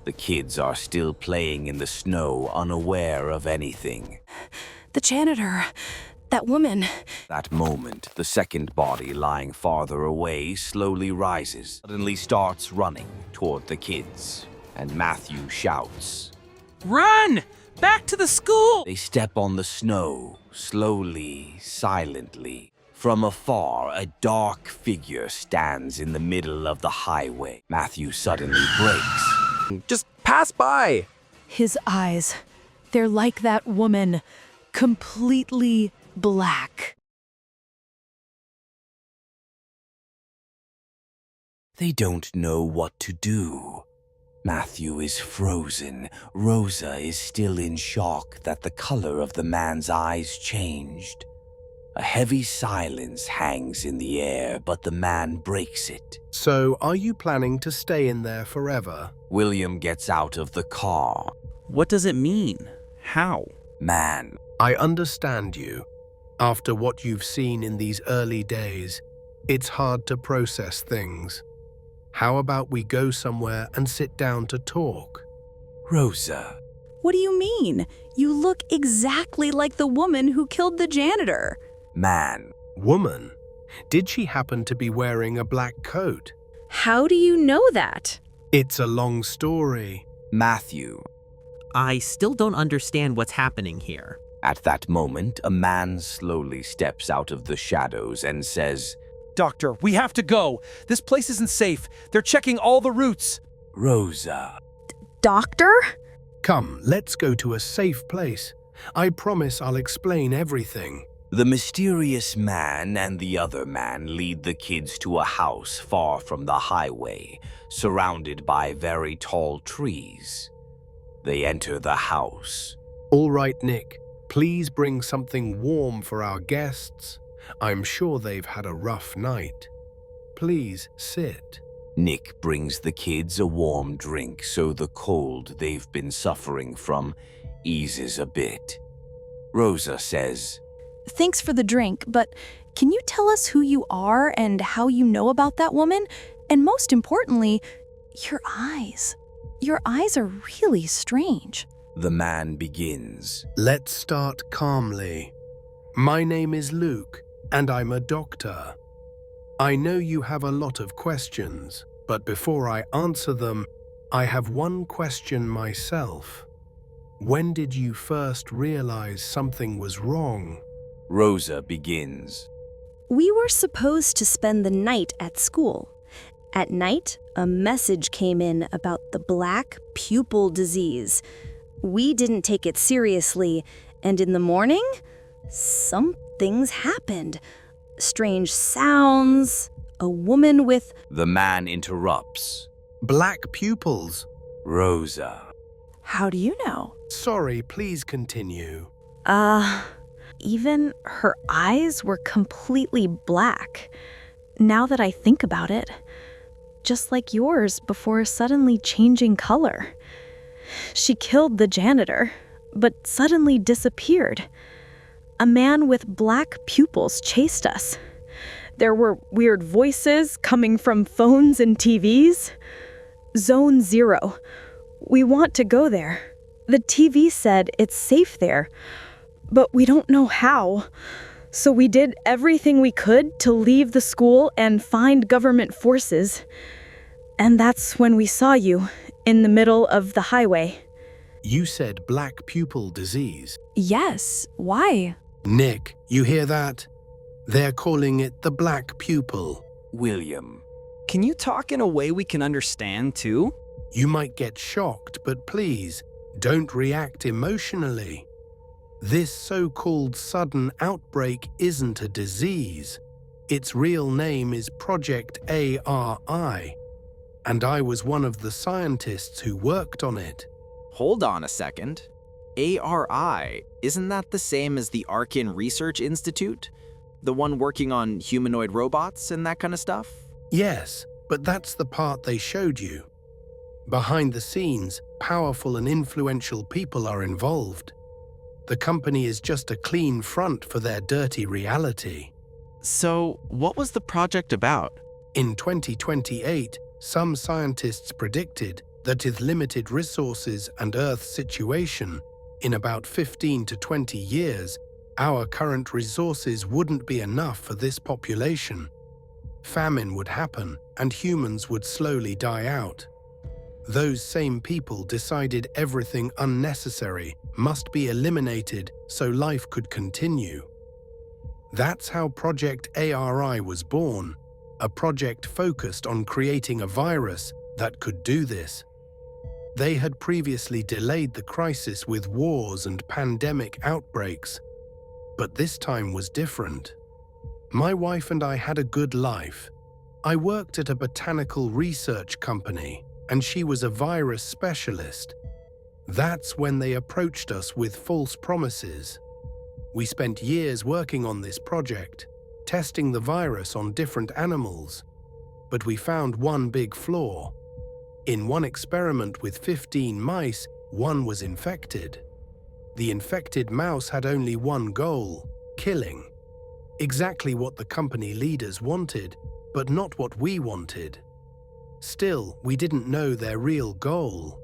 The kids are still playing in the snow, unaware of anything. The janitor. That woman. That moment, the second body lying farther away slowly rises, suddenly starts running toward the kids, and Matthew shouts, "Run! Back to the school!" They step on the snow, slowly, silently. From afar, a dark figure stands in the middle of the highway. Matthew suddenly breaks. Just pass by. His eyes. They're like that woman. Completely black. They don't know what to do. Matthew is frozen. Rosa is still in shock that the color of the man's eyes changed. A heavy silence hangs in the air, but the man breaks it. So, are you planning to stay in there forever? William gets out of the car. What does it mean? How? Man, I understand you. After what you've seen in these early days, it's hard to process things. How about we go somewhere and sit down to talk? Rosa. What do you mean? You look exactly like the woman who killed the janitor. Man. Woman? Did she happen to be wearing a black coat? How do you know that? It's a long story. Matthew. I still don't understand what's happening here. At that moment, a man slowly steps out of the shadows and says, Doctor, we have to go. This place isn't safe. They're checking all the routes. Rosa. Doctor? Come, let's go to a safe place. I promise I'll explain everything. The mysterious man and the other man lead the kids to a house far from the highway, surrounded by very tall trees. They enter the house. All right, Nick. Please bring something warm for our guests. I'm sure they've had a rough night. Please sit. Nick brings the kids a warm drink so the cold they've been suffering from eases a bit. Rosa says, Thanks for the drink, but can you tell us who you are and how you know about that woman? And most importantly, your eyes. Your eyes are really strange. The man begins. Let's start calmly. My name is Luke, and I'm a doctor. I know you have a lot of questions, but before I answer them, I have one question myself. When did you first realize something was wrong? Rosa begins. We were supposed to spend the night at school. At night, a message came in about the black pupil disease. We didn't take it seriously, and in the morning, some things happened. Strange sounds, a woman with... The man interrupts. Black pupils. Rosa. How do you know? Sorry, please continue. Even her eyes were completely black. Now that I think about it, just like yours before suddenly changing color. She killed the janitor, but suddenly disappeared. A man with black pupils chased us. There were weird voices coming from phones and TVs. Zone 0. We want to go there. The TV said it's safe there, but we don't know how. So we did everything we could to leave the school and find government forces. And that's when we saw you, in the middle of the highway. You said black pupil disease. Yes. Why? Nick, you hear that? They're calling it the black pupil. William. Can you talk in a way we can understand, too? You might get shocked, but please, don't react emotionally. This so-called sudden outbreak isn't a disease. Its real name is Project ARI, and I was one of the scientists who worked on it. Hold on a second. ARI, isn't that the same as the Arkin Research Institute? The one working on humanoid robots and that kind of stuff? Yes, but that's the part they showed you. Behind the scenes, powerful and influential people are involved. The company is just a clean front for their dirty reality. So, what was the project about? In 2028, some scientists predicted that with limited resources and Earth's situation, in about 15 to 20 years, our current resources wouldn't be enough for this population. Famine would happen and humans would slowly die out. Those same people decided everything unnecessary must be eliminated so life could continue. That's how Project ARI was born, a project focused on creating a virus that could do this. They had previously delayed the crisis with wars and pandemic outbreaks, but this time was different. My wife and I had a good life. I worked at a botanical research company, and she was a virus specialist. That's when they approached us with false promises. We spent years working on this project, testing the virus on different animals, but we found one big flaw. In one experiment with 15 mice, one was infected. The infected mouse had only one goal: killing. Exactly what the company leaders wanted, but not what we wanted. Still, we didn't know their real goal.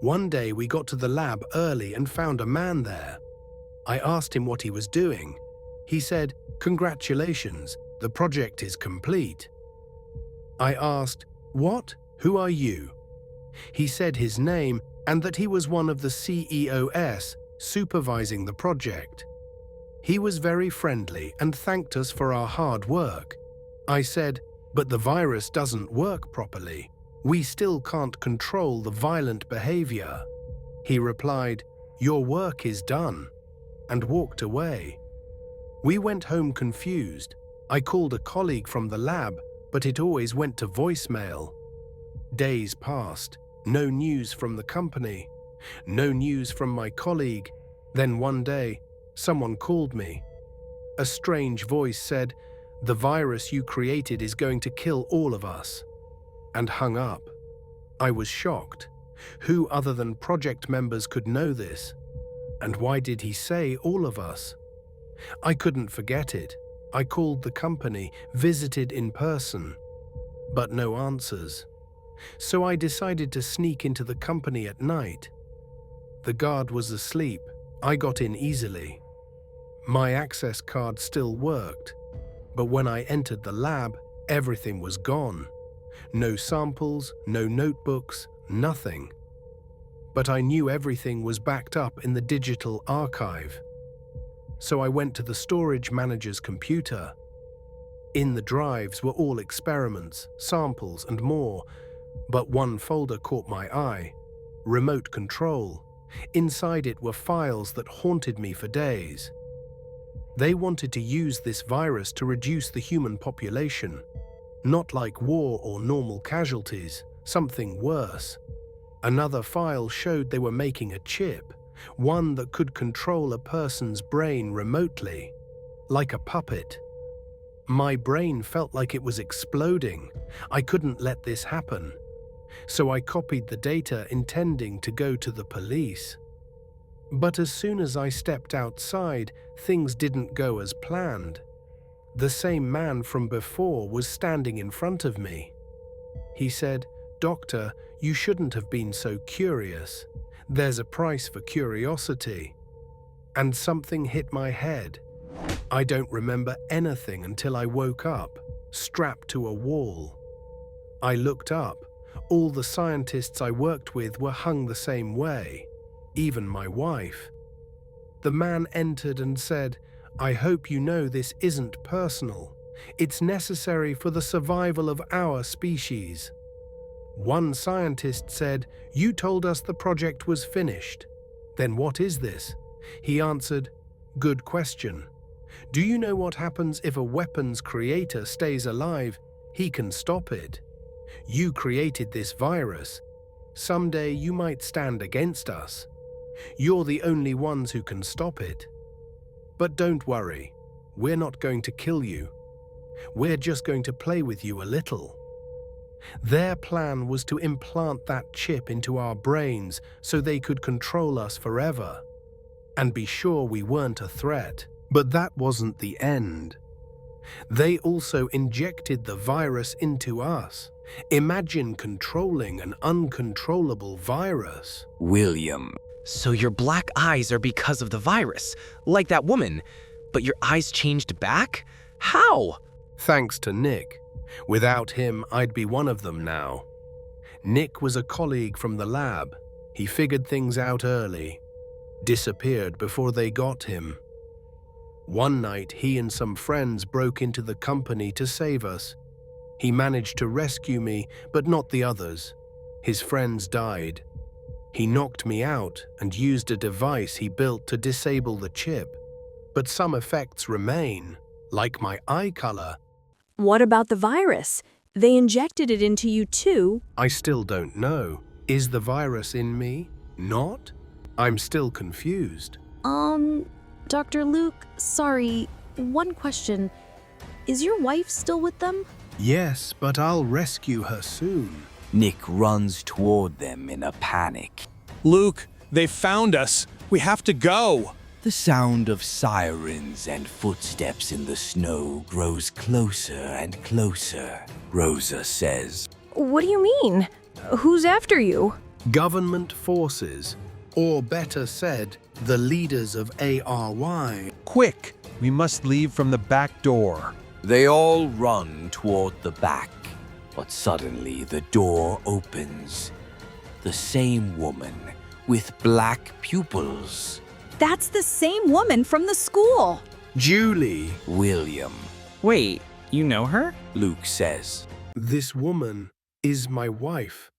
One day we got to the lab early and found a man there. I asked him what he was doing. He said, "Congratulations, the project is complete." I asked, "What? Who are you?" He said his name and that he was one of the CEOs supervising the project. He was very friendly and thanked us for our hard work. I said, "But the virus doesn't work properly. We still can't control the violent behavior." He replied, "Your work is done," and walked away. We went home confused. I called a colleague from the lab, but it always went to voicemail. Days passed, no news from the company, no news from my colleague. Then one day, someone called me. A strange voice said, "The virus you created is going to kill all of us," and hung up. I was shocked. Who other than project members could know this? And why did he say all of us? I couldn't forget it. I called the company, visited in person, but no answers. So I decided to sneak into the company at night. The guard was asleep. I got in easily. My access card still worked, but when I entered the lab, everything was gone. No samples, no notebooks, nothing. But I knew everything was backed up in the digital archive. So I went to the storage manager's computer. In the drives were all experiments, samples, and more, but one folder caught my eye: remote control. Inside it were files that haunted me for days. They wanted to use this virus to reduce the human population, not like war or normal casualties, something worse. Another file showed they were making a chip, one that could control a person's brain remotely, like a puppet. My brain felt like it was exploding. I couldn't let this happen. So I copied the data, intending to go to the police. But as soon as I stepped outside, things didn't go as planned. The same man from before was standing in front of me. He said, "Doctor, you shouldn't have been so curious. There's a price for curiosity." And something hit my head. I don't remember anything until I woke up, strapped to a wall. I looked up. All the scientists I worked with were hung the same way, even my wife. The man entered and said, "I hope you know this isn't personal. It's necessary for the survival of our species." One scientist said, "You told us the project was finished. Then what is this?" He answered, "Good question. Do you know what happens if a weapons creator stays alive? He can stop it. You created this virus. Someday you might stand against us. You're the only ones who can stop it. But don't worry, we're not going to kill you. We're just going to play with you a little." Their plan was to implant that chip into our brains so they could control us forever and be sure we weren't a threat. But that wasn't the end. They also injected the virus into us. Imagine controlling an uncontrollable virus. William. So your black eyes are because of the virus, like that woman, but your eyes changed back? How? Thanks to Nick. Without him, I'd be one of them now. Nick was a colleague from the lab. He figured things out early, disappeared before they got him. One night, he and some friends broke into the company to save us. He managed to rescue me, but not the others. His friends died. He knocked me out and used a device he built to disable the chip. But some effects remain, like my eye color. What about the virus? They injected it into you too. I still don't know. Is the virus in me? Not? I'm still confused. Dr. Luke, sorry, one question. Is your wife still with them? Yes, but I'll rescue her soon. Nick runs toward them in a panic. Luke, they found us. We have to go. The sound of sirens and footsteps in the snow grows closer and closer. Rosa says, What do you mean? Who's after you? Government forces, or better said, the leaders of ARY. Quick, we must leave from the back door. They all run toward the back, but suddenly the door opens. The same woman with black pupils. That's the same woman from the school. Julie, William, Wait, you know her? Luke says. this woman is my wife.